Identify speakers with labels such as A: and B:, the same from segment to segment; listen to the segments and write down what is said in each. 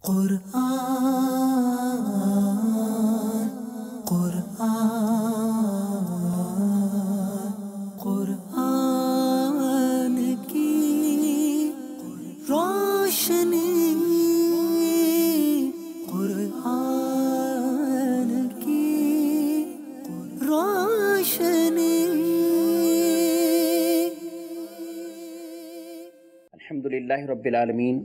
A: قرآن قرآن قرآن کی روشنی قرآن کی روشنی۔
B: الحمدللہ رب العالمین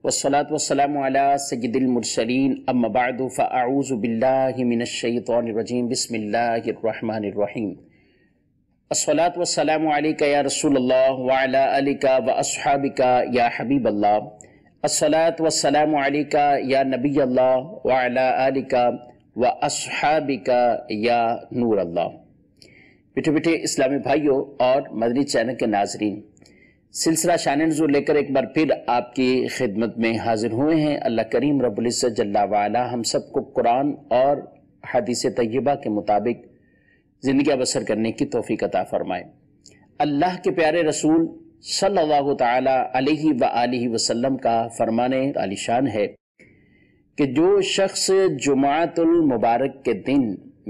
B: والصلاة والسلام علی سید المرسلین، اما بعد فاعوذ باللہ من الشیطان الرجیم، بسم اللہ الرحمن الرحیم۔ الصلاة والسلام علیکہ یا رسول اللہ وعلی آلکہ واصحابکہ یا حبیب اللہ۔ الصلاة والسلام علیکہ یا نبی اللہ وعلی آلکہ واصحابکہ یا نور اللہ۔ بیٹھے اسلامی بھائیوں اور مدنی چینل کے ناظرین، سلسلہ شان نزول لے کر ایک بار پھر آپ کی خدمت میں حاضر ہوئے ہیں۔ اللہ کریم رب العزت جل وعلا ہم سب کو قرآن اور حدیث طیبہ کے مطابق زندگی بسر کرنے کی توفیق عطا فرمائے۔ اللہ کے پیارے رسول صلی اللہ تعالی علیہ وآلہ وسلم کا فرمان عالی شان ہے کہ جو شخص جمعۃ المبارک کے دن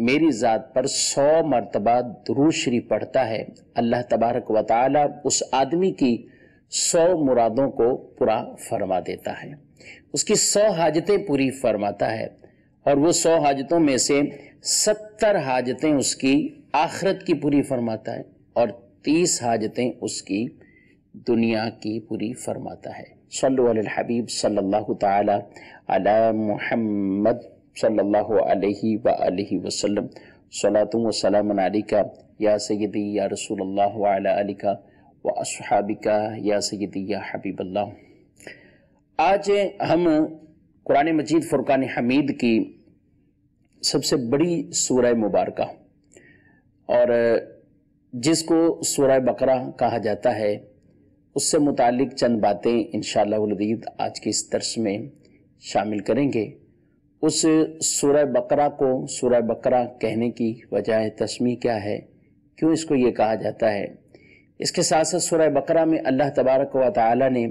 B: میری ذات پر 100 مرتبہ درود شریف پڑھتا ہے، اللہ تبارک و تعالی اس آدمی کی 100 مرادوں کو پورا فرما دیتا ہے، اس کی 100 حاجتیں پوری فرماتا ہے، اور وہ 100 حاجتوں میں سے 70 حاجتیں اس کی آخرت کی پوری فرماتا ہے، اور 30 حاجتیں اس کی دنیا کی پوری فرماتا ہے۔ صلو علی الحبیب صلی اللہ تعالی علی محمد صلی اللہ علیہ وآلہ وسلم۔ صلاۃ و سلام علیکہ یا سیدی یا رسول اللہ وعلی آلکہ واصحابکہ یا سیدی یا حبیب اللہ۔ آج ہم قرآن مجید فرقان حمید کی سب سے بڑی سورہ مبارکہ، اور جس کو سورہ بقرہ کہا جاتا ہے، اس سے متعلق چند باتیں انشاءاللہ العزیز آج کے اس درس میں شامل کریں گے۔ اس سورہ بقرہ کو سورہ بقرہ کہنے کی وجہ تسمیہ کیا ہے، کیوں اس کو یہ کہا جاتا ہے، اس کے ساتھ ساتھ سورہ بقرہ میں اللہ تبارک و تعالی نے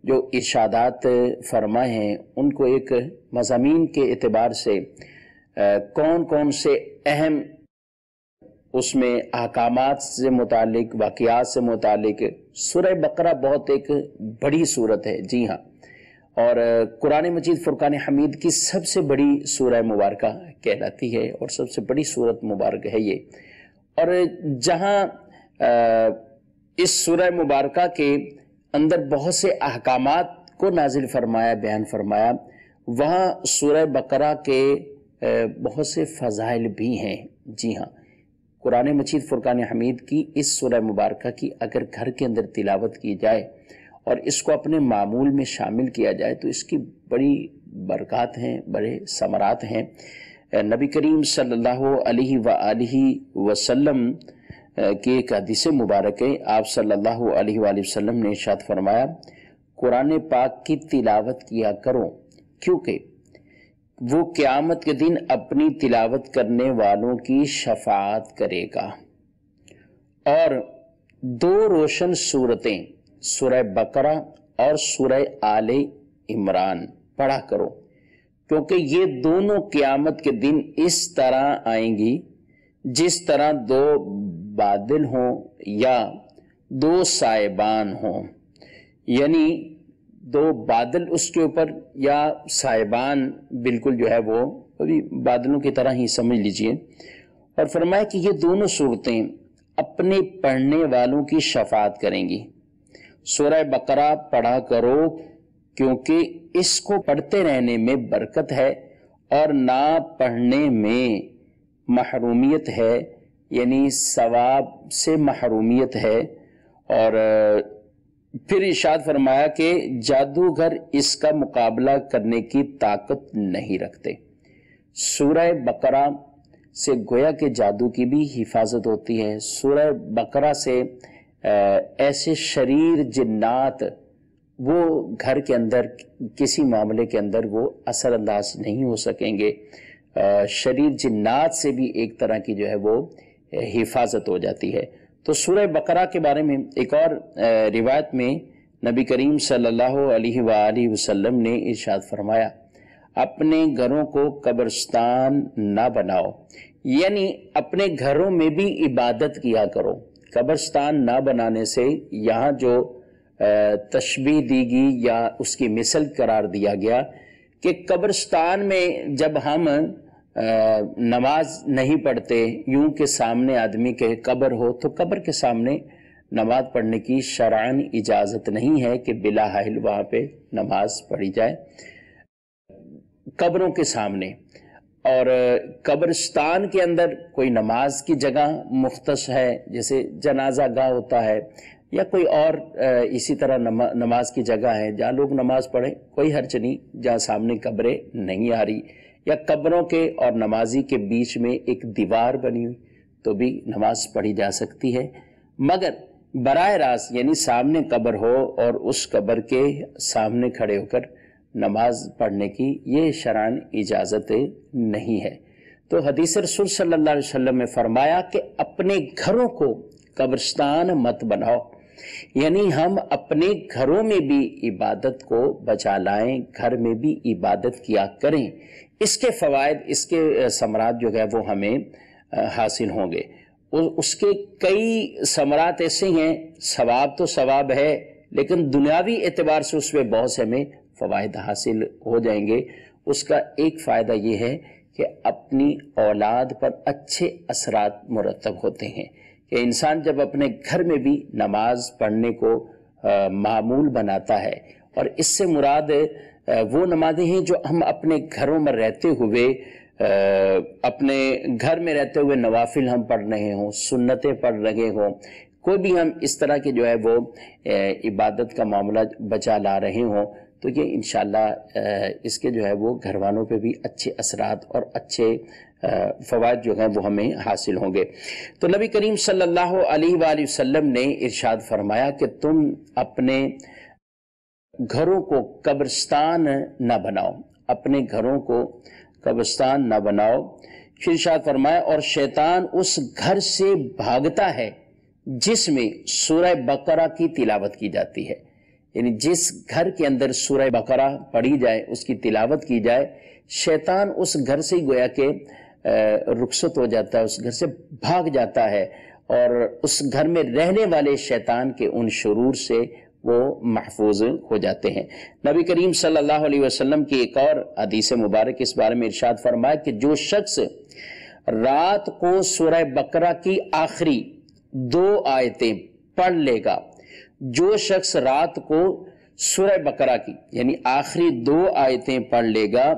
B: جو ارشادات فرمائے ہیں ان کو ایک مضامین کے اعتبار سے کون کون سے اہم اس میں احکامات سے متعلق، واقعات سے متعلق۔ سورہ بقرہ بہت ایک بڑی سورت ہے، جی ہاں، اور قرآن مجید فرقان حمید کی سب سے بڑی سورہ مبارکہ کہلاتی ہے، اور سب سے بڑی سورت مبارکہ ہے یہ۔ اور جہاں اس سورہ مبارکہ کے اندر بہت سے احکامات کو نازل فرمایا، بیان فرمایا، وہاں سورہ بقرہ کے بہت سے فضائل بھی ہیں، جی ہاں۔ قرآن مجید فرقان حمید کی اس سورہ مبارکہ کی اگر گھر کے اندر تلاوت کی جائے اور اس کو اپنے معمول میں شامل کیا جائے تو اس کی بڑی برکات ہیں، بڑے ثمرات ہیں۔ نبی کریم صلی اللہ علیہ وآلہ وسلم کی ایک حدیث مبارک ہے، آپ صلی اللہ علیہ وآلہ وسلم نے ارشاد فرمایا، قرآن پاک کی تلاوت کیا کرو، کیونکہ وہ قیامت کے دن اپنی تلاوت کرنے والوں کی شفاعت کرے گا۔ اور 2 روشن سورتیں سورہ بقرہ اور سورہ آل عمران پڑھا کرو، کیونکہ یہ دونوں قیامت کے دن اس طرح آئیں گی جس طرح 2 بادل ہوں یا 2 سائبان ہوں، یعنی 2 بادل اس کے اوپر یا سائبان، بالکل جو ہے وہ ابھی بادلوں کی طرح ہی سمجھ لیجئے۔ اور فرمایا کہ یہ دونوں صورتیں اپنے پڑھنے والوں کی شفاعت کریں گی۔ سورہ بقرہ پڑھا کرو کیونکہ اس کو پڑھتے رہنے میں برکت ہے، اور نہ پڑھنے میں محرومیت ہے، یعنی ثواب سے محرومیت ہے۔ اور پھر ارشاد فرمایا کہ جادوگر اس کا مقابلہ کرنے کی طاقت نہیں رکھتے۔ سورہ بقرہ سے گویا کہ جادو کی بھی حفاظت ہوتی ہے۔ سورہ بقرہ سے ایسے شریر جنات وہ گھر کے اندر کسی معاملے کے اندر وہ اثر انداز نہیں ہو سکیں گے۔ شریر جنات سے بھی ایک طرح کی جو ہے وہ حفاظت ہو جاتی ہے۔ تو سورہ بقرہ کے بارے میں ایک اور روایت میں نبی کریم صلی اللہ علیہ وآلہ وسلم نے ارشاد فرمایا اپنے گھروں کو قبرستان نہ بناؤ، یعنی اپنے گھروں میں بھی عبادت کیا کرو۔ قبرستان نہ بنانے سے یہاں جو تشبیہ دی گئی یا اس کی مثل قرار دیا گیا کہ قبرستان میں جب ہم نماز نہیں پڑھتے، یوں کہ سامنے آدمی کے قبر ہو تو قبر کے سامنے نماز پڑھنے کی شرعاً اجازت نہیں ہے کہ بلا حائل وہاں پہ نماز پڑھی جائے قبروں کے سامنے۔ اور قبرستان کے اندر کوئی نماز کی جگہ مختص ہے، جیسے جنازہ گاہ ہوتا ہے یا کوئی اور اسی طرح نماز کی جگہ ہے جہاں لوگ نماز پڑھیں، کوئی حرج نہیں، جہاں سامنے قبریں نہیں آ رہی، یا قبروں کے اور نمازی کے بیچ میں ایک دیوار بنی ہوئی تو بھی نماز پڑھی جا سکتی ہے۔ مگر براہ راست یعنی سامنے قبر ہو اور اس قبر کے سامنے کھڑے ہو کر نماز پڑھنے کی یہ شرعاً اجازت نہیں ہے۔ تو حدیث رسول صلی اللہ علیہ وسلم نے فرمایا کہ اپنے گھروں کو قبرستان مت بناؤ، یعنی ہم اپنے گھروں میں بھی عبادت کو بچا لائیں، گھر میں بھی عبادت کیا کریں، اس کے فوائد، اس کے ثمرات جو ہے وہ ہمیں حاصل ہوں گے۔ اس کے کئی ثمرات ایسے ہیں، ثواب تو ثواب ہے لیکن دنیاوی اعتبار سے اس میں بہت سے ہمیں فوائد حاصل ہو جائیں گے۔ اس کا ایک فائدہ یہ ہے کہ اپنی اولاد پر اچھے اثرات مرتب ہوتے ہیں کہ انسان جب اپنے گھر میں بھی نماز پڑھنے کو معمول بناتا ہے، اور اس سے مراد وہ نمازیں ہیں جو ہم اپنے گھروں میں رہتے ہوئے اپنے گھر میں رہتے ہوئے نوافل ہم پڑھ رہے ہوں، سنتیں پڑھ رہے ہوں، کوئی بھی ہم اس طرح کے جو ہے وہ عبادت کا معاملہ بچا لا رہے ہوں، تو یہ انشاءاللہ اس کے جو ہے وہ گھر والوں پہ بھی اچھے اثرات اور اچھے فوائد جو ہیں وہ ہمیں حاصل ہوں گے۔ تو نبی کریم صلی اللہ علیہ وآلہ وسلم نے ارشاد فرمایا کہ تم اپنے گھروں کو قبرستان نہ بناؤ، اپنے گھروں کو قبرستان نہ بناؤ۔ پھر ارشاد فرمایا اور شیطان اس گھر سے بھاگتا ہے جس میں سورہ بقرہ کی تلاوت کی جاتی ہے، یعنی جس گھر کے اندر سورہ بقرہ پڑھی جائے، اس کی تلاوت کی جائے، شیطان اس گھر سے ہی گویا کہ رخصت ہو جاتا ہے، اس گھر سے بھاگ جاتا ہے، اور اس گھر میں رہنے والے شیطان کے ان شرور سے وہ محفوظ ہو جاتے ہیں۔ نبی کریم صلی اللہ علیہ وسلم کی ایک اور حدیث مبارک اس بارے میں ارشاد فرمایا کہ جو شخص رات کو سورہ بقرہ کی آخری 2 آیتیں پڑھ لے گا، جو شخص رات کو سورہ بقرہ کی یعنی آخری 2 آیتیں پڑھ لے گا،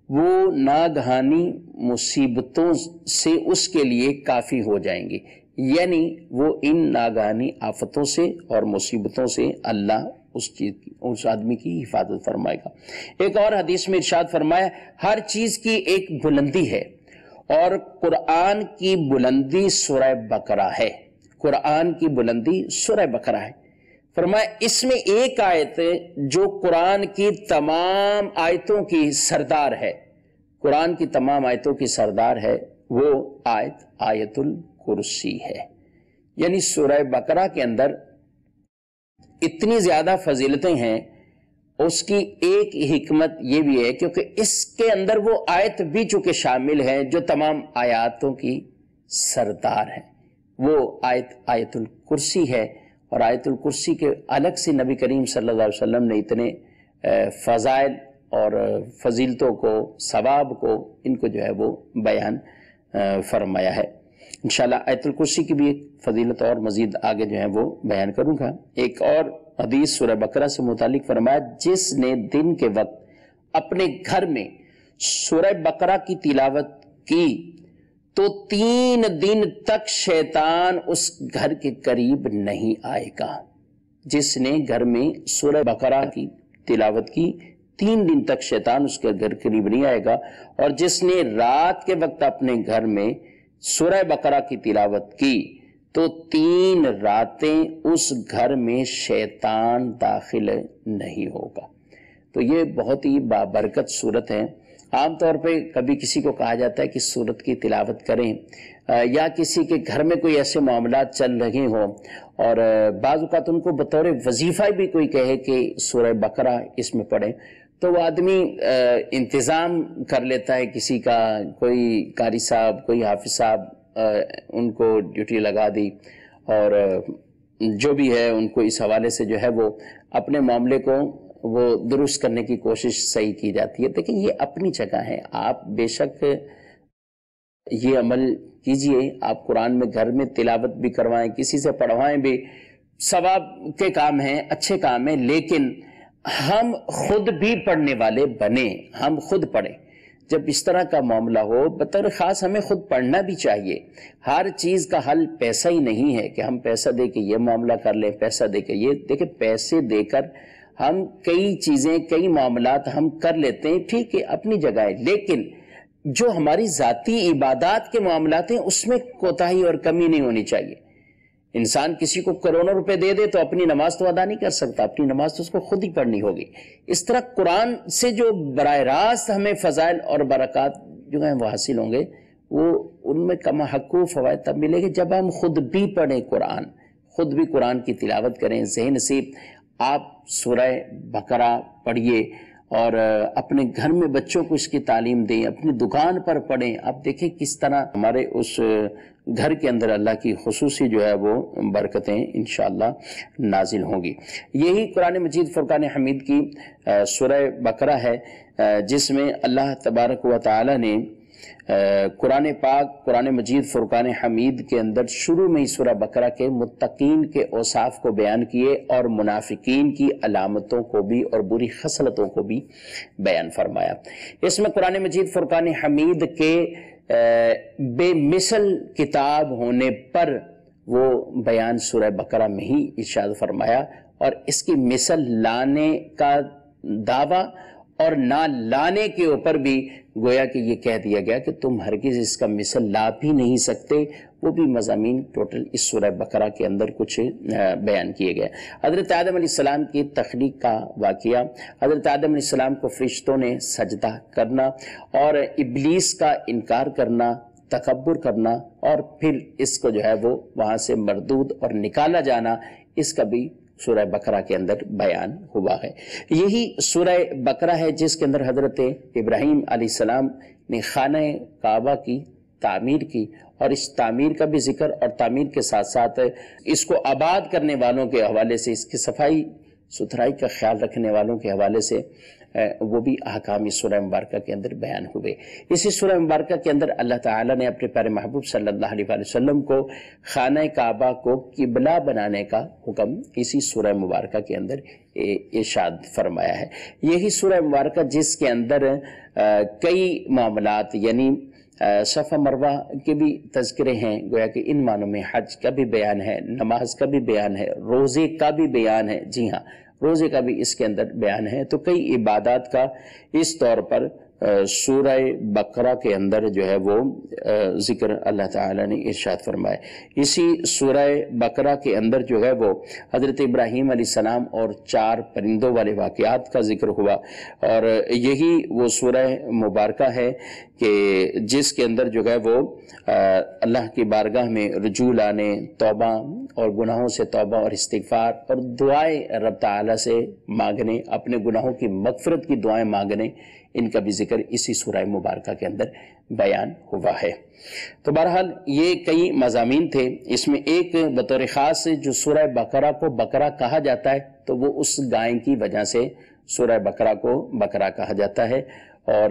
B: وہ ناگہانی مصیبتوں سے اس کے لیے کافی ہو جائیں گے، یعنی وہ ان ناگہانی آفتوں سے اور مصیبتوں سے اللہ اس آدمی کی حفاظت فرمائے گا۔ ایک اور حدیث میں ارشاد فرمایا ہر چیز کی ایک بلندی ہے اور قرآن کی بلندی سورہ بقرہ ہے، قرآن کی بلندی سورہ بقرہ ہے۔ فرمایا اس میں ایک آیت جو قرآن کی تمام آیتوں کی سردار ہے، قرآن کی تمام آیتوں کی سردار ہے، وہ آیت الکرسی ہے۔ یعنی سورہ بقرہ کے اندر اتنی زیادہ فضیلتیں ہیں، اس کی ایک حکمت یہ بھی ہے کیونکہ اس کے اندر وہ آیت بھی چونکہ شامل ہے جو تمام آیاتوں کی سردار ہے، وہ آیت الکرسی ہے۔ اور آیت الکرسی کے الگ سے نبی کریم صلی اللہ علیہ وسلم نے اتنے فضائل اور فضیلتوں کو، ثواب کو، ان کو جو ہے وہ بیان فرمایا ہے۔ انشاءاللہ آیت الکرسی کی بھی ایک فضیلت اور مزید آگے جو ہے وہ بیان کروں گا۔ ایک اور حدیث سورہ بقرہ سے متعلق فرمایا جس نے دن کے وقت اپنے گھر میں سورہ بقرہ کی تلاوت کی تو 3 دن تک شیطان اس گھر کے قریب نہیں آئے گا۔ جس نے گھر میں سورہ بقرہ کی تلاوت کی 3 دن تک شیطان اس کے گھر قریب نہیں آئے گا، اور جس نے رات کے وقت اپنے گھر میں سورہ بقرہ کی تلاوت کی تو 3 راتیں اس گھر میں شیطان داخل نہیں ہوگا۔ تو یہ بہت ہی بابرکت صورت ہے۔ عام طور پہ کبھی کسی کو کہا جاتا ہے کہ سورت کی تلاوت کریں، یا کسی کے گھر میں کوئی ایسے معاملات چل رہے ہوں اور بعض اوقات ان کو بطور وظیفہ بھی کوئی کہے کہ سورہ بقرہ اس میں پڑھیں، تو وہ آدمی انتظام کر لیتا ہے، کسی کا کوئی قاری صاحب، کوئی حافظ صاحب ان کو ڈیوٹی لگا دی، اور جو بھی ہے ان کو اس حوالے سے جو ہے وہ اپنے معاملے کو وہ درست کرنے کی کوشش صحیح کی جاتی ہے۔ لیکن یہ اپنی جگہ ہے، آپ بے شک یہ عمل کیجئے، آپ قرآن میں گھر میں تلاوت بھی کروائیں، کسی سے پڑھوائیں بھی، ثواب کے کام ہیں، اچھے کام ہیں، لیکن ہم خود بھی پڑھنے والے بنیں، ہم خود پڑھیں۔ جب اس طرح کا معاملہ ہو، بطور خاص ہمیں خود پڑھنا بھی چاہیے۔ ہر چیز کا حل پیسہ ہی نہیں ہے کہ ہم پیسہ دے کے یہ معاملہ کر لیں، پیسہ دے کے یہ، دیکھیں پیسے دے کر ہم کئی چیزیں، کئی معاملات ہم کر لیتے ہیں، ٹھیک ہے اپنی جگہ ہے، لیکن جو ہماری ذاتی عبادات کے معاملات ہیں اس میں کوتاہی اور کمی نہیں ہونی چاہیے۔ انسان کسی کو کروڑوں روپے دے دے تو اپنی نماز تو ادا نہیں کر سکتا، اپنی نماز تو اس کو خود ہی پڑھنی ہوگی۔ اس طرح قرآن سے جو براہ راست ہمیں فضائل اور برکات جو ہیں وہ حاصل ہوں گے، وہ ان میں کما حق و فوائد تب ملے گے جب ہم خود بھی پڑھیں قرآن، خود بھی قرآن کی تلاوت کریں۔ ذہن نصیب آپ سورہ بقرہ پڑھیے اور اپنے گھر میں بچوں کو اس کی تعلیم دیں، اپنی دکان پر پڑھیں۔ آپ دیکھیں کس طرح ہمارے اس گھر کے اندر اللہ کی خصوصی جو ہے وہ برکتیں انشاءاللہ نازل ہوں گی۔ یہی قرآن مجید فرقان حمید کی سورہ بقرہ ہے، جس میں اللہ تبارک و تعالی نے قرآن پاک، قرآن مجید فرقان حمید کے اندر شروع میں ہی سورہ بقرہ کے متقین کے اوصاف کو بیان کیے اور منافقین کی علامتوں کو بھی اور بری خصلتوں کو بھی بیان فرمایا۔ اس میں قرآن مجید فرقان حمید کے بے مثل کتاب ہونے پر وہ بیان سورہ بقرہ میں ہی ارشاد فرمایا، اور اس کی مثل لانے کا دعویٰ اور نہ لانے کے اوپر بھی گویا کہ یہ کہہ دیا گیا کہ تم ہرگز اس کا مثل لا بھی نہیں سکتے۔ وہ بھی مضامین ٹوٹل اس سورہ بقرہ کے اندر کچھ بیان کیے گئے۔ حضرت آدم علیہ السلام کی تخلیق کا واقعہ، حضرت آدم علیہ السلام کو فرشتوں نے سجدہ کرنا اور ابلیس کا انکار کرنا، تکبر کرنا، اور پھر اس کو جو ہے وہ وہاں سے مردود اور نکالا جانا، اس کا بھی سورہ بقرہ کے اندر بیان ہوا ہے۔ یہی سورہ بقرہ ہے جس کے اندر حضرت ابراہیم علیہ السلام نے خانہ کعبہ کی تعمیر کی، اور اس تعمیر کا بھی ذکر، اور تعمیر کے ساتھ ساتھ اس کو آباد کرنے والوں کے حوالے سے، اس کی صفائی ستھرائی کا خیال رکھنے والوں کے حوالے سے وہ بھی احکام اس سورہ مبارکہ کے اندر بیان ہوئے۔ اسی سورہ مبارکہ کے اندر اللہ تعالیٰ نے اپنے پیارے محبوب صلی اللہ علیہ وسلم کو خانہ کعبہ کو قبلہ بنانے کا حکم اسی سورہ مبارکہ کے اندر ارشاد فرمایا ہے۔ یہی سورہ مبارکہ جس کے اندر کئی معاملات، یعنی صفا مروہ کے بھی تذکرے ہیں، گویا کہ ان معنوں میں حج کا بھی بیان ہے، نماز کا بھی بیان ہے، روزے کا بھی بیان ہے، جی ہاں روزے کا بھی اس کے اندر بیان ہے۔ تو کئی عبادات کا اس طور پر سورہ بقرہ کے اندر جو ہے وہ ذکر اللہ تعالیٰ نے ارشاد فرمایا۔ اسی سورہ بقرہ کے اندر جو ہے وہ حضرت ابراہیم علیہ السلام اور 4 پرندوں والے واقعات کا ذکر ہوا، اور یہی وہ سورہ مبارکہ ہے کہ جس کے اندر جو ہے وہ اللہ کی بارگاہ میں رجوع لانے، توبہ اور گناہوں سے توبہ اور استغفار اور دعائیں رب تعالیٰ سے مانگنے، اپنے گناہوں کی مغفرت کی دعائیں مانگنے، ان کا بھی ذکر اسی سورہ مبارکہ کے اندر بیان ہوا ہے۔ تو بہرحال یہ کئی مضامین تھے، اس میں ایک بطور خاص جو سورہ بقرہ کو بقرہ کہا جاتا ہے تو وہ اس گائے کی وجہ سے سورہ بقرہ کو بقرہ کہا جاتا ہے، اور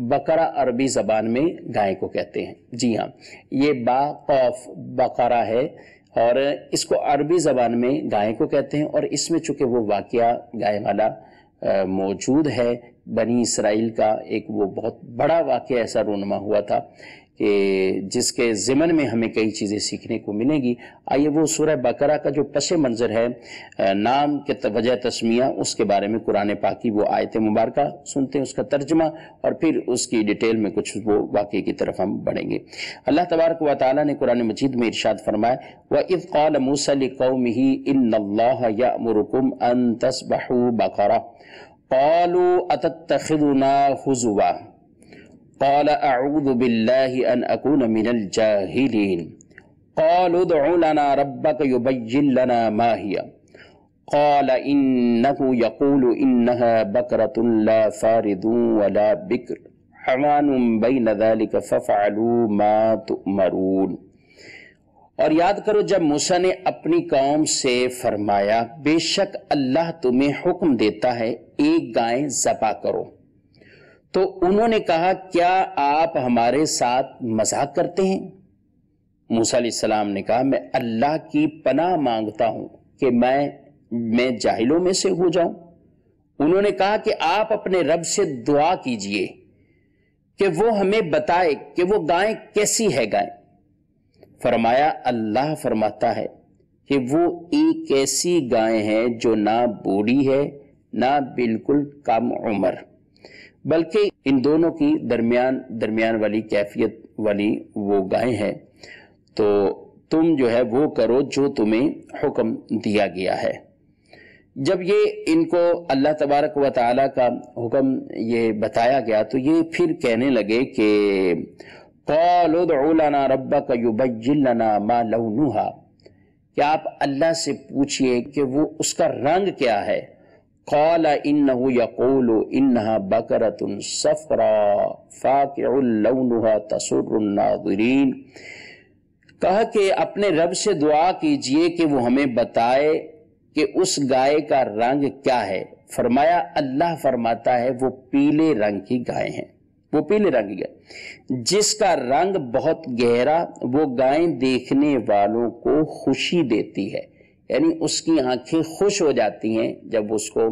B: بقرہ عربی زبان میں گائے کو کہتے ہیں۔ جی ہاں، یہ با قوف بقرہ ہے، اور اس کو عربی زبان میں گائے کو کہتے ہیں، اور اس میں چونکہ وہ واقعہ گائے والا موجود ہے، بنی اسرائیل کا ایک وہ بہت بڑا واقعہ ایسا رونما ہوا تھا کہ جس کے ضمن میں ہمیں کئی چیزیں سیکھنے کو ملیں گی۔ آئیے وہ سورہ بقرہ کا جو پس منظر ہے، نام کے وجہ تسمیہ، اس کے بارے میں قرآن پاک کی وہ آیت مبارکہ سنتے ہیں، اس کا ترجمہ، اور پھر اس کی ڈیٹیل میں کچھ وہ واقعے کی طرف ہم بڑھیں گے۔ اللہ تبارک و تعالیٰ نے قرآن مجید میں ارشاد فرمایا، وَإِذْ قَالَ مُوسَىٰ لِقَوْمِهِ إِنَّ اللَّهَ يَأْمُرُكُمْ أَن تَذْبَحُوا بَقَرَةً قَالُوا أَتَتَّخِذُنَا هُزُوًا قال اعوذ باللہ ان اکون من الجاہلین قالوا ادع لنا ربك يبين لنا ما هي قال انه يقول انها بقرة لا فارض ولا بكر حوان بين ذلك ففعلوا ما تؤمرون۔ اور یاد کرو جب موسیٰ نے اپنی قوم سے فرمایا بے شک اللہ تمہیں حکم دیتا ہے ایک گائے ذبح کرو، تو انہوں نے کہا کیا آپ ہمارے ساتھ مذاق کرتے ہیں؟ موسیٰ علیہ السلام نے کہا میں اللہ کی پناہ مانگتا ہوں کہ میں جاہلوں میں سے ہو جاؤں۔ انہوں نے کہا کہ آپ اپنے رب سے دعا کیجئے کہ وہ ہمیں بتائے کہ وہ گائے کیسی ہے گائے۔ فرمایا اللہ فرماتا ہے کہ وہ ایک ایسی گائے ہے جو نہ بوڑھی ہے نہ بالکل کم عمر، بلکہ ان دونوں کی درمیان والی کیفیت والی وہ گائے ہے، تو تم جو ہے وہ کرو جو تمہیں حکم دیا گیا ہے۔ جب یہ ان کو اللہ تبارک و تعالیٰ کا حکم یہ بتایا گیا تو یہ پھر کہنے لگے کہ قَالُوا ادْعُ لَنَا رَبَّكَ يُبَيِّن لَنَا مَا لَوْنُهَا، کہ آپ اللہ سے پوچھئے کہ وہ اس کا رنگ کیا ہے۔ قَالَ إِنَّهُ يَقُولُ إِنَّهَا بَقَرَةٌ صَفْرَاءُ فَاقِعٌ لَوْنُهَا تَسُرُّ النَّاظِرِينَ، کہا کہ اپنے رب سے دعا کیجئے کہ وہ ہمیں بتائے کہ اس گائے کا رنگ کیا ہے۔ فرمایا اللہ فرماتا ہے وہ پیلے رنگ کی گائے ہیں، وہ پیلے رنگ کی گائے جس کا رنگ بہت گہرا، وہ گائیں دیکھنے والوں کو خوشی دیتی ہے، یعنی اس کی آنکھیں خوش ہو جاتی ہیں جب اس کو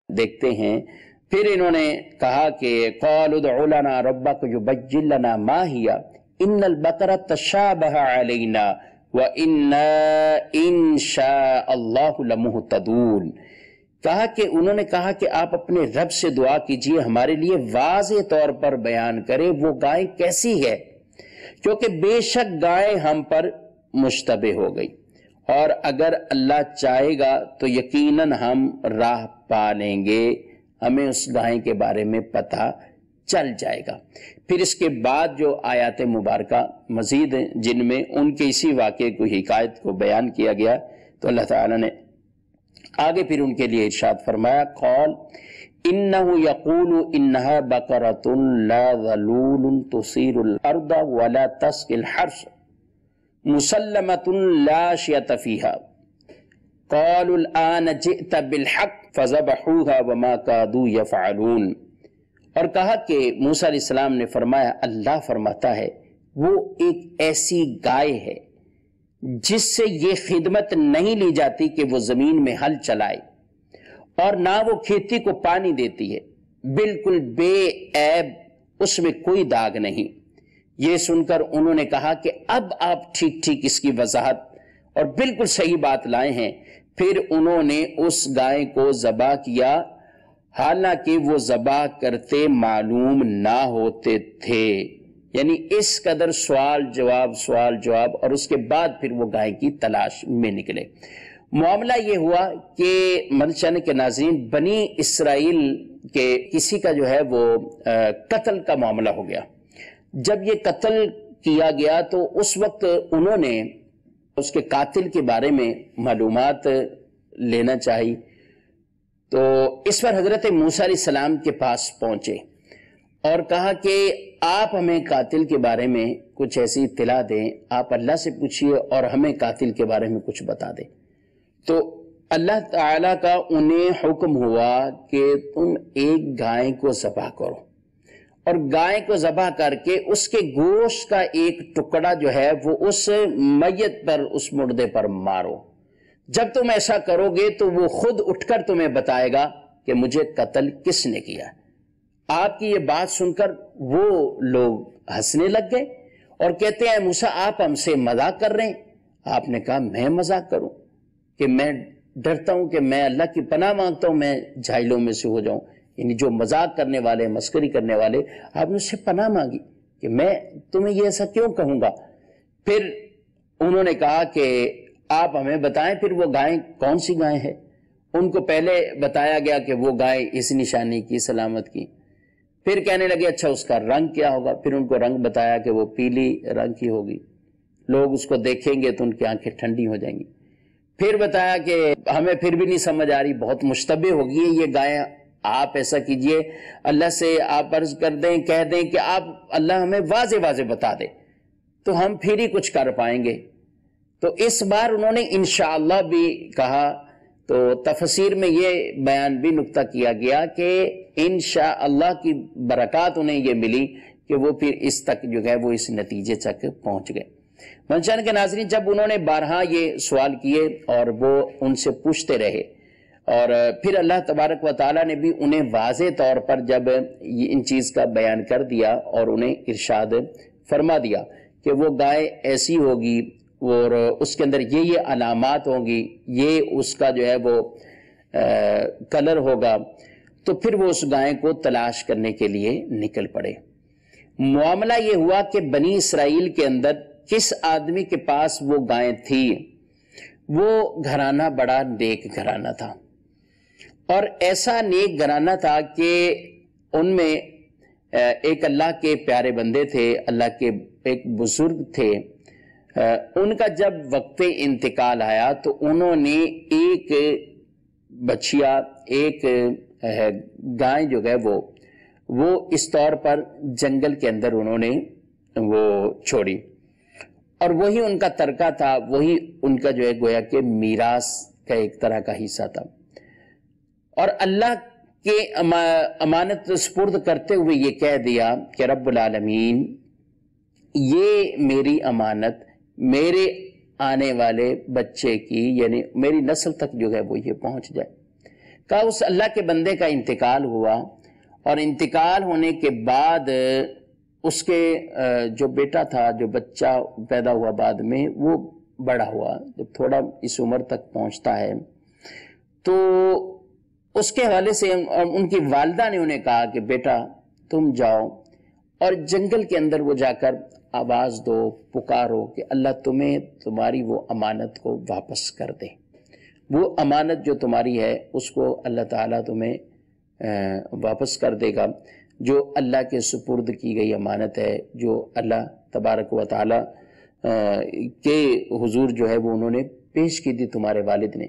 B: دیکھتے ہیں۔ پھر انہوں نے کہا کہ قَالُوا ادْعُ لَنَا رَبَّكَ يُبَيِّن لَنَا مَا هِيَ ان البقرۃ تشابہ علینا وَإِنَّا إِن شَاءَ اللَّهُ لَمُهْتَدُونَ، کہا کہ انہوں نے کہا کہ آپ اپنے رب سے دعا کیجئے ہمارے لیے واضح طور پر بیان کرے وہ گائے کیسی ہے، کیونکہ بے شک گائے ہم پر مشتبہ ہو گئی، اور اگر اللہ چاہے گا تو یقیناً ہم راہ پا لیں گے، ہمیں اس گائے کے بارے میں پتہ چل جائے گا۔ پھر اس کے بعد جو آیات مبارکہ مزید جن میں ان کے اسی واقعے کو حکایت کو بیان کیا گیا، تو اللہ تعالیٰ نے آگے پھر ان کے لیے ارشاد فرمایا قال انه يقول انها بقرة لا ذلول تثير الارض ولا تسقي الحرث مسلمة لا شية فيها قالوا الآن جئت بالحق فذبحوها وما كادوا يفعلون، اور کہا کہ موسیٰ علیہ السلام نے فرمایا اللہ فرماتا ہے وہ ایک ایسی گائے ہے جس سے یہ خدمت نہیں لی جاتی کہ وہ زمین میں ہل چلائے، اور نہ وہ کھیتی کو پانی دیتی ہے، بالکل بے عیب، اس میں کوئی داغ نہیں۔ یہ سن کر انہوں نے کہا کہ اب آپ ٹھیک اس کی وضاحت اور بالکل صحیح بات لائے ہیں۔ پھر انہوں نے اس گائے کو ذبح کیا، حالانکہ وہ ذبح کرتے معلوم نہ ہوتے تھے، یعنی اس قدر سوال جواب اور اس کے بعد پھر وہ گائے کی تلاش میں نکلے۔ معاملہ یہ ہوا کہ مدنی کے ناظرین بنی اسرائیل کے کسی کا جو ہے وہ قتل کا معاملہ ہو گیا۔ جب یہ قتل کیا گیا تو اس وقت انہوں نے اس کے قاتل کے بارے میں معلومات لینا چاہی، تو اس پر حضرت موسیٰ علیہ السلام کے پاس پہنچے اور کہا کہ آپ ہمیں قاتل کے بارے میں کچھ ایسی اطلاع دیں، آپ اللہ سے پوچھئے اور ہمیں قاتل کے بارے میں کچھ بتا دیں۔ تو اللہ تعالیٰ کا انہیں حکم ہوا کہ تم ایک گائے کو ذبح کرو، اور گائے کو ذبح کر کے اس کے گوشت کا ایک ٹکڑا جو ہے وہ اس میت پر، اس مردے پر مارو۔ جب تم ایسا کرو گے تو وہ خود اٹھ کر تمہیں بتائے گا کہ مجھے قتل کس نے کیا۔ آپ کی یہ بات سن کر وہ لوگ ہنسنے لگ گئے اور کہتے ہیں موسیٰ آپ ہم سے مذاق کر رہے ہیں۔ آپ نے کہا میں مذاق کروں؟ کہ میں ڈرتا ہوں کہ میں اللہ کی پناہ مانگتا ہوں میں جاہلوں میں سے ہو جاؤں، یعنی جو مذاق کرنے والے، مسخری کرنے والے، آپ نے اس سے پناہ مانگی کہ میں تمہیں یہ ایسا کیوں کہوں گا۔ پھر انہوں نے کہا کہ آپ ہمیں بتائیں پھر وہ گائیں کون سی گائیں ہیں۔ ان کو پہلے بتایا گیا کہ وہ گائے اس نشانی کی، سلامت کی۔ پھر کہنے لگے اچھا اس کا رنگ کیا ہوگا، پھر ان کو رنگ بتایا کہ وہ پیلی رنگ کی ہوگی، لوگ اس کو دیکھیں گے تو ان کی آنکھیں ٹھنڈی ہو جائیں گی۔ پھر بتایا کہ ہمیں پھر بھی نہیں سمجھ آ رہی، بہت مشتبہ ہوگی یہ گائے، آپ ایسا کیجئے اللہ سے آپ عرض کر دیں، کہہ دیں کہ آپ اللہ ہمیں واضح واضح بتا دیں تو ہم پھر ہی کچھ کر پائیں گے۔ تو اس بار انہوں نے انشاءاللہ بھی کہا، تو تفسیر میں یہ بیان بھی نقطہ کیا گیا کہ انشاءاللہ کی برکات انہیں یہ ملی کہ وہ پھر اس تک جو ہے وہ اس نتیجے تک پہنچ گئے۔ منشان کے ناظرین، جب انہوں نے بارہا یہ سوال کیے اور وہ ان سے پوچھتے رہے، اور پھر اللہ تبارک و تعالیٰ نے بھی انہیں واضح طور پر جب ان چیز کا بیان کر دیا اور انہیں ارشاد فرما دیا کہ وہ گائے ایسی ہوگی اور اس کے اندر یہ علامات ہوں گی، یہ اس کا جو ہے وہ کلر ہوگا، تو پھر وہ اس گائے کو تلاش کرنے کے لیے نکل پڑے۔ معاملہ یہ ہوا کہ بنی اسرائیل کے اندر کس آدمی کے پاس وہ گائیں تھی، وہ گھرانہ بڑا نیک گھرانہ تھا، اور ایسا نیک گھرانہ تھا کہ ان میں ایک اللہ کے پیارے بندے تھے، اللہ کے ایک بزرگ تھے۔ ان کا جب وقت انتقال آیا تو انہوں نے ایک بچیا، ایک گائے جو ہے وہ اس طور پر جنگل کے اندر انہوں نے وہ چھوڑی، اور وہی ان کا ترکہ تھا، وہی ان کا جو ہے گویا کہ میراث کا ایک طرح کا حصہ تھا۔ اور اللہ کے امانت سپرد کرتے ہوئے یہ کہہ دیا کہ رب العالمین یہ میری امانت میرے آنے والے بچے کی، یعنی میری نسل تک جو ہے وہ یہ پہنچ جائے۔ کہا اس اللہ کے بندے کا انتقال ہوا، اور انتقال ہونے کے بعد اس کے جو بیٹا تھا، جو بچہ پیدا ہوا بعد میں، وہ بڑا ہوا، جب تھوڑا اس عمر تک پہنچتا ہے تو اس کے حوالے سے ان کی والدہ نے انہیں کہا کہ بیٹا تم جاؤ اور جنگل کے اندر وہ جا کر آواز دو، پکارو کہ اللہ تمہیں تمہاری وہ امانت کو واپس کر دے، وہ امانت جو تمہاری ہے اس کو اللہ تعالیٰ تمہیں واپس کر دے گا، جو اللہ کے سپرد کی گئی امانت ہے، جو اللہ تبارک و تعالیٰ کے حضور جو ہے وہ انہوں نے پیش کی تھی تمہارے والد نے۔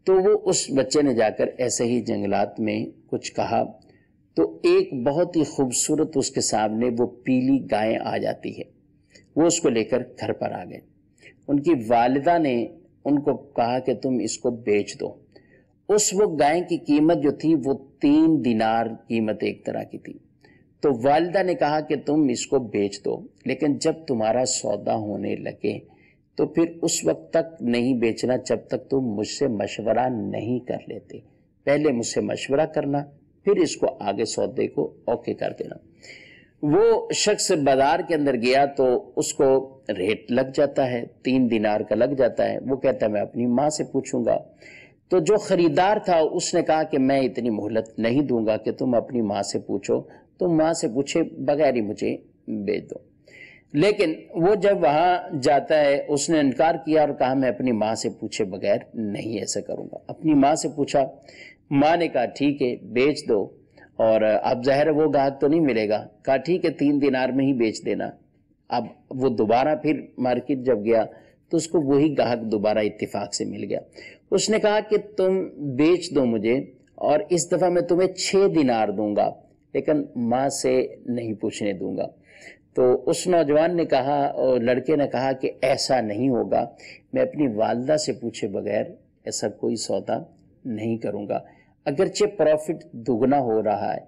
B: تو وہ اس بچے نے جا کر ایسے ہی جنگلات میں کچھ کہا، تو ایک بہت ہی خوبصورت اس کے سامنے وہ پیلی گائے آ جاتی ہے، وہ اس کو لے کر گھر پر آ گئے۔ ان کی والدہ نے ان کو کہا کہ تم اس کو بیچ دو۔ اس وقت گائے کی قیمت جو تھی وہ 3 دینار قیمت ایک طرح کی تھی، تو والدہ نے کہا کہ تم اس کو بیچ دو، لیکن جب تمہارا سودا ہونے لگے تو پھر اس وقت تک نہیں بیچنا جب تک تم مجھ سے مشورہ نہیں کر لیتے، پہلے مجھ سے مشورہ کرنا، پھر اس کو آگے سودے کو اوکے کر دینا۔ وہ شخص بازار کے اندر گیا تو اس کو ریٹ لگ جاتا ہے، 3 دینار کا لگ جاتا ہے، وہ کہتا ہے میں اپنی ماں سے پوچھوں گا۔ تو جو خریدار تھا اس نے کہا کہ میں اتنی مہلت نہیں دوں گا کہ تم اپنی ماں سے پوچھو، تم ماں سے پوچھے بغیر ہی مجھے بیچ دو۔ لیکن وہ جب وہاں جاتا ہے اس نے انکار کیا اور کہا میں اپنی ماں سے پوچھے بغیر نہیں ایسا کروں گا۔ اپنی ماں سے پوچھا، ماں نے کہا ٹھیک ہے بیچ دو، اور اب ظاہر وہ گاہک تو نہیں ملے گا، کہا ٹھیک ہے 3 دینار میں ہی بیچ دینا۔ اب وہ دوبارہ پھر مارکیٹ جب گیا تو اس کو وہی گاہک دوبارہ اتفاق سے مل گیا۔ اس نے کہا کہ تم بیچ دو مجھے، اور اس دفعہ میں تمہیں 6 دینار دوں گا، لیکن ماں سے نہیں پوچھنے دوں گا۔ تو اس نوجوان نے کہا، اور لڑکے نے کہا کہ ایسا نہیں ہوگا، میں اپنی والدہ سے پوچھے بغیر ایسا کوئی سودا نہیں کروں گا۔ اگرچہ پروفٹ دگنا ہو رہا ہے،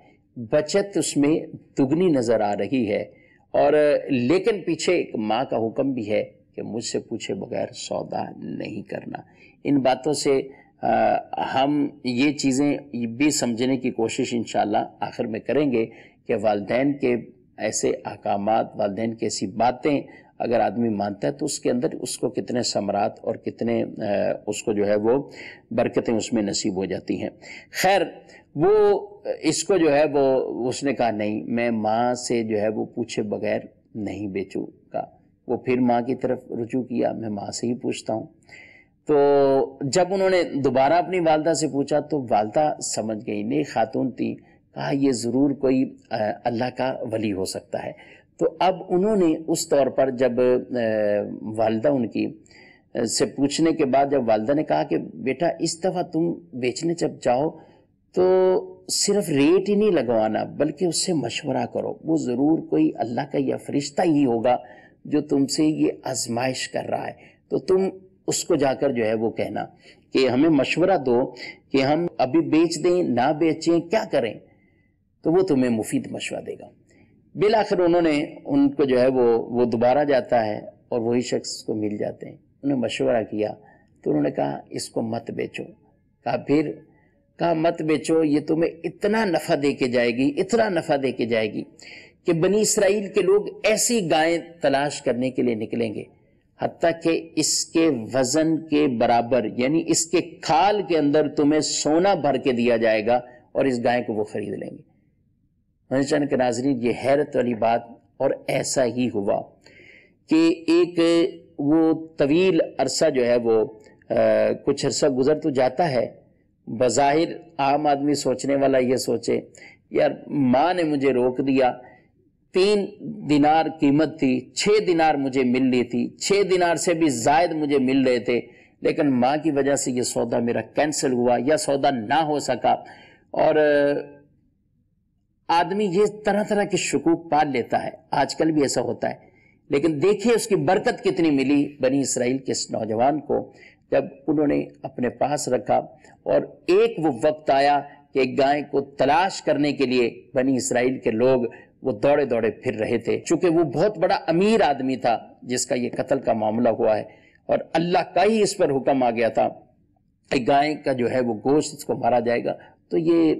B: بچت اس میں دگنی نظر آ رہی ہے، اور لیکن پیچھے ایک ماں کا حکم بھی ہے کہ مجھ سے پوچھے بغیر سودا نہیں کرنا۔ ان باتوں سے ہم یہ چیزیں بھی سمجھنے کی کوشش انشاءاللہ آخر میں کریں گے کہ والدین کے ایسے احکامات، والدین کی ایسی باتیں اگر آدمی مانتا ہے تو اس کے اندر اس کو کتنے ثمرات اور کتنے اس کو جو ہے وہ برکتیں اس میں نصیب ہو جاتی ہیں۔ خیر، وہ اس کو جو ہے وہ اس نے کہا نہیں، میں ماں سے جو ہے وہ پوچھے بغیر نہیں بیچوں گا۔ وہ پھر ماں کی طرف رجوع کیا، میں ماں سے ہی پوچھتا ہوں۔ تو جب انہوں نے دوبارہ اپنی والدہ سے پوچھا تو والدہ سمجھ گئی، نیک خاتون تھی، کہا یہ ضرور کوئی اللہ کا ولی ہو سکتا ہے۔ تو اب انہوں نے اس طور پر جب والدہ ان کی سے پوچھنے کے بعد جب والدہ نے کہا کہ بیٹا اس دفعہ تم بیچنے جب جاؤ تو صرف ریٹ ہی نہیں لگوانا بلکہ اس سے مشورہ کرو، وہ ضرور کوئی اللہ کا یا فرشتہ ہی ہوگا جو تم سے یہ آزمائش کر رہا ہے، تو تم اس کو جا کر جو ہے وہ کہنا کہ ہمیں مشورہ دو کہ ہم ابھی بیچ دیں نہ بیچیں کیا کریں، تو وہ تمہیں مفید مشورہ دے گا۔ بالآخر انہوں نے ان کو جو ہے وہ دوبارہ جاتا ہے اور وہی شخص کو مل جاتے ہیں، انہوں نے مشورہ کیا تو انہوں نے کہا اس کو مت بیچو۔ کہا مت بیچو، یہ تمہیں اتنا نفع دے کے جائے گی، اتنا نفع دے کے جائے گی کہ بنی اسرائیل کے لوگ ایسی گائیں تلاش کرنے کے لیے نکلیں گے حتیٰ کہ اس کے وزن کے برابر یعنی اس کے کھال کے اندر تمہیں سونا بھر کے دیا جائے گا اور اس گائے کو وہ خرید لیں گے۔ چند کے ناظرین، یہ حیرت والی بات، اور ایسا ہی ہوا کہ ایک وہ طویل عرصہ جو ہے وہ کچھ عرصہ گزر تو جاتا ہے، بظاہر عام آدمی سوچنے والا یہ سوچے یار ماں نے مجھے روک دیا، 3 دینار قیمت تھی، 6 دینار مجھے مل رہی تھی، 6 دینار سے بھی زائد مجھے مل رہے تھے، لیکن ماں کی وجہ سے یہ سودا میرا کینسل ہوا یا سودا نہ ہو سکا۔ اور آدمی یہ طرح طرح کے شکوک پال لیتا ہے، آج کل بھی ایسا ہوتا ہے، لیکن دیکھیے اس کی برکت کتنی ملی بنی اسرائیل کے اس نوجوان کو جب انہوں نے اپنے پاس رکھا، اور ایک وہ وقت آیا کہ گائے کو تلاش کرنے کے لیے بنی اسرائیل کے لوگ وہ دوڑے دوڑے پھر رہے تھے، چونکہ وہ بہت بڑا امیر آدمی تھا جس کا یہ قتل کا معاملہ ہوا ہے، اور اللہ کا ہی اس پر حکم آ گیا تھا کہ گائے کا جو ہے وہ گوشت اس کو مارا جائے گا تو یہ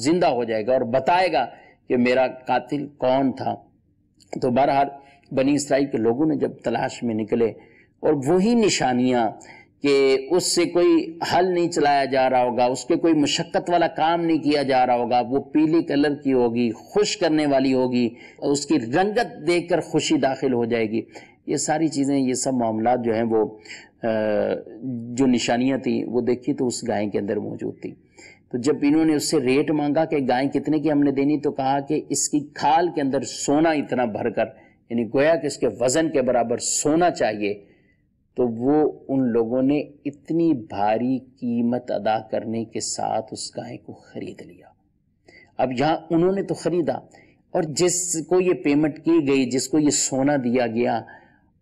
B: زندہ ہو جائے گا اور بتائے گا کہ میرا قاتل کون تھا۔ تو بہرحال بنی اسرائیل کے لوگوں نے جب تلاش میں نکلے اور وہی نشانیاں کہ اس سے کوئی حل نہیں چلایا جا رہا ہوگا، اس کے کوئی مشقت والا کام نہیں کیا جا رہا ہوگا، وہ پیلے کلر کی ہوگی، خوش کرنے والی ہوگی، اس کی رنگت دیکھ کر خوشی داخل ہو جائے گی، یہ ساری چیزیں، یہ سب معاملات جو ہیں وہ جو نشانیاں تھیں وہ دیکھی تو اس گائے کے اندر موجود تھی۔ تو جب انہوں نے اس سے ریٹ مانگا کہ گائے کتنے کی ہم نے دینی، تو کہا کہ اس کی کھال کے اندر سونا اتنا بھر کر، یعنی گویا کہ اس کے وزن کے برابر سونا چاہیے، تو وہ ان لوگوں نے اتنی بھاری قیمت ادا کرنے کے ساتھ اس گائے کو خرید لیا۔ اب یہاں انہوں نے تو خریدا، اور جس کو یہ پیمنٹ کی گئی، جس کو یہ سونا دیا گیا،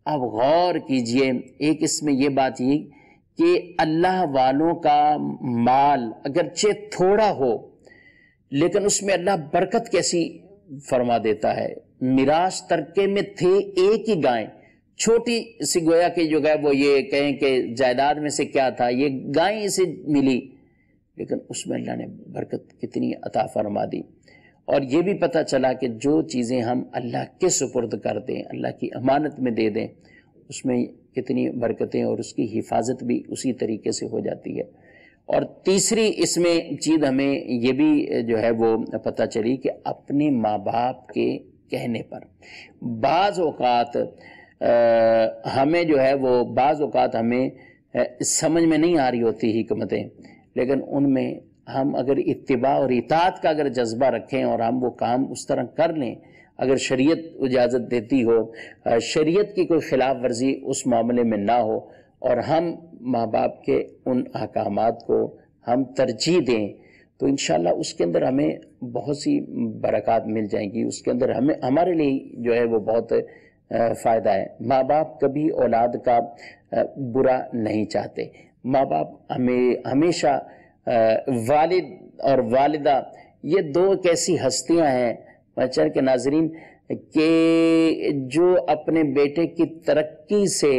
B: اب غور کیجئے، ایک اس میں یہ بات یہ کہ اللہ والوں کا مال اگرچہ تھوڑا ہو لیکن اس میں اللہ برکت کیسی فرما دیتا ہے۔ میراث ترکے میں تھے ایک ہی گائے، چھوٹی سی، گویا کہ جو گائے وہ یہ کہیں کہ جائیداد میں سے کیا تھا، یہ گائے اسے ملی، لیکن اس میں اللہ نے برکت کتنی عطا فرما دی۔ اور یہ بھی پتہ چلا کہ جو چیزیں ہم اللہ کے سپرد کر دیں، اللہ کی امانت میں دے دیں، اس میں کتنی برکتیں اور اس کی حفاظت بھی اسی طریقے سے ہو جاتی ہے۔ اور تیسری اس میں چیز ہمیں یہ بھی جو ہے وہ پتہ چلی کہ اپنے ماں باپ کے کہنے پر بعض اوقات ہمیں جو ہے وہ بعض اوقات ہمیں سمجھ میں نہیں آ رہی ہوتی حکمتیں، لیکن ان میں ہم اگر اتباع اور اطاعت کا اگر جذبہ رکھیں اور ہم وہ کام اس طرح کر لیں، اگر شریعت اجازت دیتی ہو، شریعت کی کوئی خلاف ورزی اس معاملے میں نہ ہو، اور ہم ماں باپ کے ان احکامات کو ہم ترجیح دیں، تو انشاءاللہ اس کے اندر ہمیں بہت سی برکات مل جائیں گی، اس کے اندر ہمارے لیے جو ہے وہ بہت فائدہ ہے۔ ماں باپ کبھی اولاد کا برا نہیں چاہتے، ماں باپ ہمیشہ والد اور والدہ یہ دو ایک ایسی ہستیاں ہیں مچر کے ناظرین کہ جو اپنے بیٹے کی ترقی سے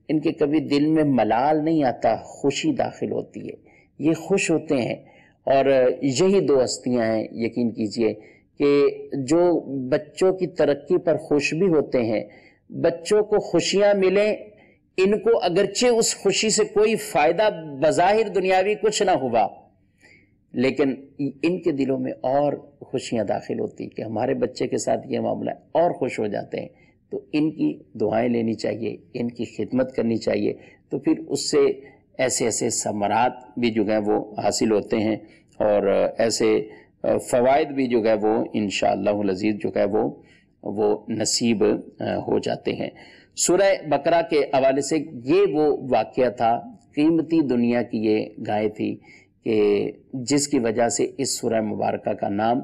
B: ان کے کبھی دل میں ملال نہیں آتا، خوشی داخل ہوتی ہے، یہ خوش ہوتے ہیں۔ اور یہی دو ہستیاں ہیں، یقین کیجئے کہ جو بچوں کی ترقی پر خوش بھی ہوتے ہیں، بچوں کو خوشیاں ملیں، ان کو اگرچہ اس خوشی سے کوئی فائدہ بظاہر دنیاوی کچھ نہ ہوا، لیکن ان کے دلوں میں اور خوشیاں داخل ہوتی کہ ہمارے بچے کے ساتھ یہ معاملہ ہے، اور خوش ہو جاتے ہیں۔ تو ان کی دعائیں لینی چاہیے، ان کی خدمت کرنی چاہیے، تو پھر اس سے ایسے ثمرات بھی جو ہیں وہ حاصل ہوتے ہیں، اور ایسے فوائد بھی جو ہے وہ انشاءاللہ العزیز جو ہے وہ نصیب ہو جاتے ہیں۔ سورہ بقرہ کے حوالے سے یہ وہ واقعہ تھا، قیمتی دنیا کی یہ گائے تھی کہ جس کی وجہ سے اس سورہ مبارکہ کا نام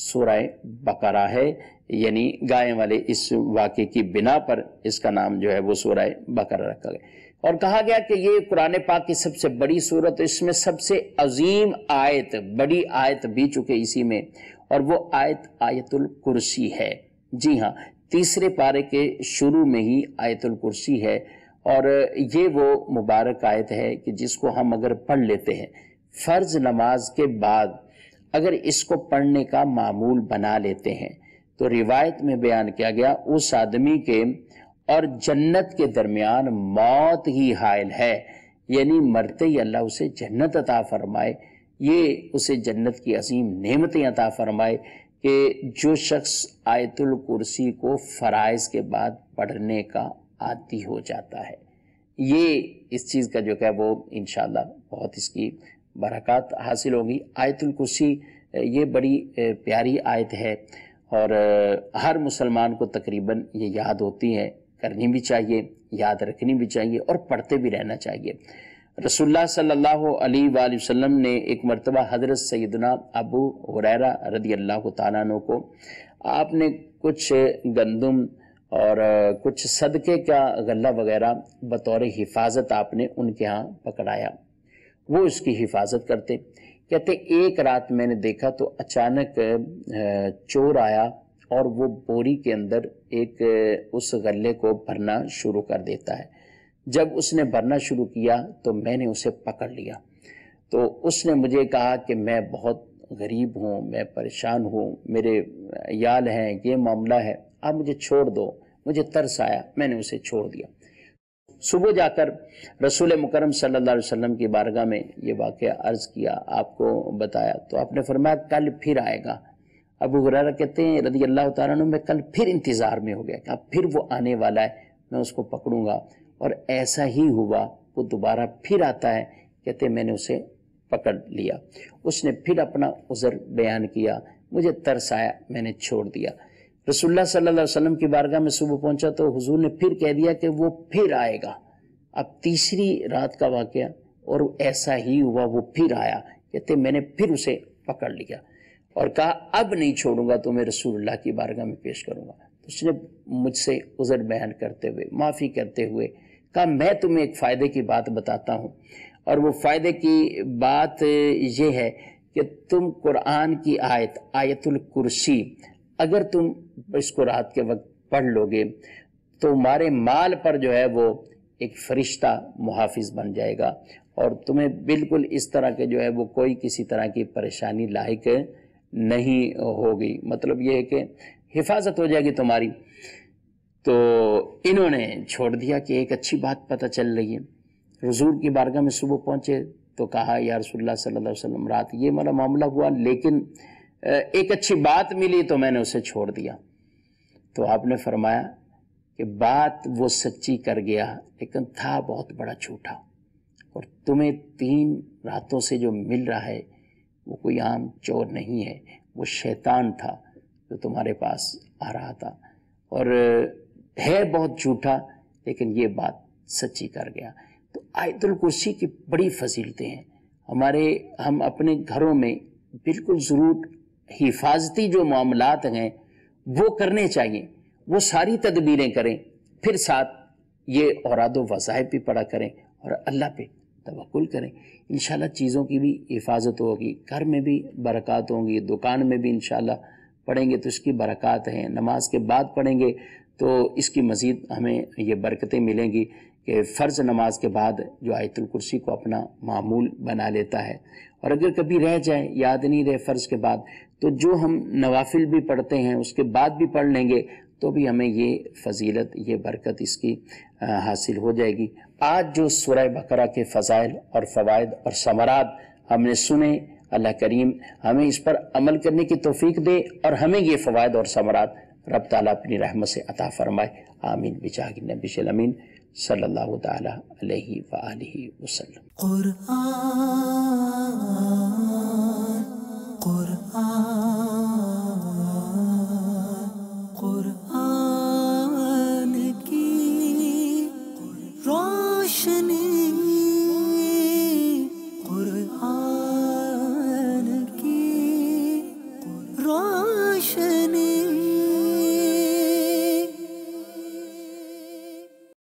B: سورہ بقرہ ہے، یعنی گائے والے اس واقعے کی بنا پر اس کا نام جو ہے وہ سورہ بقرہ رکھا گیا، اور کہا گیا کہ یہ قرآن پاک کی سب سے بڑی سورت، اس میں سب سے عظیم آیت، بڑی آیت بھی چکے اسی میں، اور وہ آیت آیت الکرسی ہے۔ جی ہاں، تیسرے پارے کے شروع میں ہی آیت الکرسی ہے، اور یہ وہ مبارک آیت ہے کہ جس کو ہم اگر پڑھ لیتے ہیں فرض نماز کے بعد، اگر اس کو پڑھنے کا معمول بنا لیتے ہیں تو روایت میں بیان کیا گیا اس آدمی کے اور جنت کے درمیان موت ہی حائل ہے، یعنی مرتے ہی اللہ اسے جنت عطا فرمائے، یہ اسے جنت کی عظیم نعمتیں عطا فرمائے کہ جو شخص آیت الکرسی کو فرائض کے بعد پڑھنے کا عادی ہو جاتا ہے، یہ اس چیز کا جو ہے وہ انشاءاللہ بہت اس کی برکات حاصل ہوگی۔ آیت الکرسی یہ بڑی پیاری آیت ہے، اور ہر مسلمان کو تقریباً یہ یاد ہوتی ہے، کرنی بھی چاہیے، یاد رکھنی بھی چاہیے، اور پڑھتے بھی رہنا چاہیے۔ رسول اللہ صلی اللہ علیہ وآلہ وسلم نے ایک مرتبہ حضرت سیدنا ابو ہریرہ رضی اللہ تعالیٰ عنہ کو آپ نے کچھ گندم اور کچھ صدقے کا غلہ وغیرہ بطور حفاظت آپ نے ان کے ہاں پکڑایا، وہ اس کی حفاظت کرتے۔ کہتے ایک رات میں نے دیکھا تو اچانک چور آیا اور وہ بوری کے اندر ایک اس غلے کو بھرنا شروع کر دیتا ہے۔ جب اس نے بھرنا شروع کیا تو میں نے اسے پکڑ لیا، تو اس نے مجھے کہا کہ میں بہت غریب ہوں، میں پریشان ہوں، میرے عیال ہیں، یہ معاملہ ہے، آپ مجھے چھوڑ دو۔ مجھے ترس آیا، میں نے اسے چھوڑ دیا۔ صبح جا کر رسول مکرم صلی اللہ علیہ وسلم کی بارگاہ میں یہ واقعہ عرض کیا، آپ کو بتایا، تو آپ نے فرمایا کل پھر آئے گا۔ ابو ہریرہ کہتے ہیں رضی اللہ تعالیٰ عنہ، میں کل پھر انتظار میں ہو گیا کہ اب پھر وہ آنے والا ہے، میں اس کو پکڑوں گا، اور ایسا ہی ہوا، وہ دوبارہ پھر آتا ہے۔ کہتے ہیں میں نے اسے پکڑ لیا، اس نے پھر اپنا عذر بیان کیا، مجھے ترس آیا، میں نے چھوڑ دیا۔ رسول اللہ صلی اللہ علیہ وسلم کی بارگاہ میں صبح پہنچا تو حضور نے پھر کہہ دیا کہ وہ پھر آئے گا۔ اب تیسری رات کا واقعہ، اور ایسا ہی ہوا، وہ پھر آیا۔ کہتے میں نے پھر اسے پکڑ لیا اور کہا اب نہیں چھوڑوں گا، تو میں رسول اللہ کی بارگاہ میں پیش کروں گا۔ تو اس نے مجھ سے عذر بیان کرتے ہوئے، معافی کرتے ہوئے کہا میں تمہیں ایک فائدے کی بات بتاتا ہوں، اور وہ فائدے کی بات یہ ہے کہ تم قرآن کی آیت آیت الکرسی اگر تم اس کو رات کے وقت پڑھ لو گے تو تمہارے مال پر جو ہے وہ ایک فرشتہ محافظ بن جائے گا، اور تمہیں بالکل اس طرح کے جو ہے وہ کوئی کسی طرح کی پریشانی لاحق نہیں ہوگی، مطلب یہ ہے کہ حفاظت ہو جائے گی تمہاری۔ تو انہوں نے چھوڑ دیا کہ ایک اچھی بات پتہ چل رہی ہے۔ حضور کی بارگاہ میں صبح پہنچے تو کہا یا رسول اللہ صلی اللہ علیہ وسلم رات یہ والا معاملہ ہوا، لیکن ایک اچھی بات ملی تو میں نے اسے چھوڑ دیا۔ تو آپ نے فرمایا کہ بات وہ سچی کر گیا، لیکن تھا بہت بڑا جھوٹا، اور تمہیں 3 راتوں سے جو مل رہا ہے وہ کوئی عام چور نہیں ہے، وہ شیطان تھا جو تمہارے پاس آ رہا تھا، اور ہے بہت جھوٹا لیکن یہ بات سچی کر گیا۔ تو آیت الکرسی کی بڑی فضیلتیں ہیں، ہم اپنے گھروں میں بالکل ضرور حفاظتی جو معاملات ہیں وہ کرنے چاہیے، وہ ساری تدبیریں کریں، پھر ساتھ یہ اوراد و وظائف بھی پڑھا کریں اور اللہ پہ توکل کریں، انشاءاللہ چیزوں کی بھی حفاظت ہوگی، گھر میں بھی برکات ہوں گی، دکان میں بھی انشاءاللہ پڑھیں گے تو اس کی برکات ہیں، نماز کے بعد پڑھیں گے تو اس کی مزید ہمیں یہ برکتیں ملیں گی کہ فرض نماز کے بعد جو آیت الکرسی کو اپنا معمول بنا لیتا ہے، اور اگر کبھی رہ جائے، یاد نہیں رہے فرض کے بعد، تو جو ہم نوافل بھی پڑھتے ہیں اس کے بعد بھی پڑھ لیں گے تو بھی ہمیں یہ فضیلت، یہ برکت اس کی حاصل ہو جائے گی۔ آج جو سورہ بقرہ کے فضائل اور فوائد اور ثمرات ہم نے سنے، اللہ کریم ہمیں اس پر عمل کرنے کی توفیق دے اور ہمیں یہ فوائد اور ثمرات رب تعالیٰ اپنی رحمت سے عطا فرمائے، آمین بجاہ نبی الامین صلی اللہ تعالیٰ علیہ وآلہ وسلم۔
A: قرآن قرآن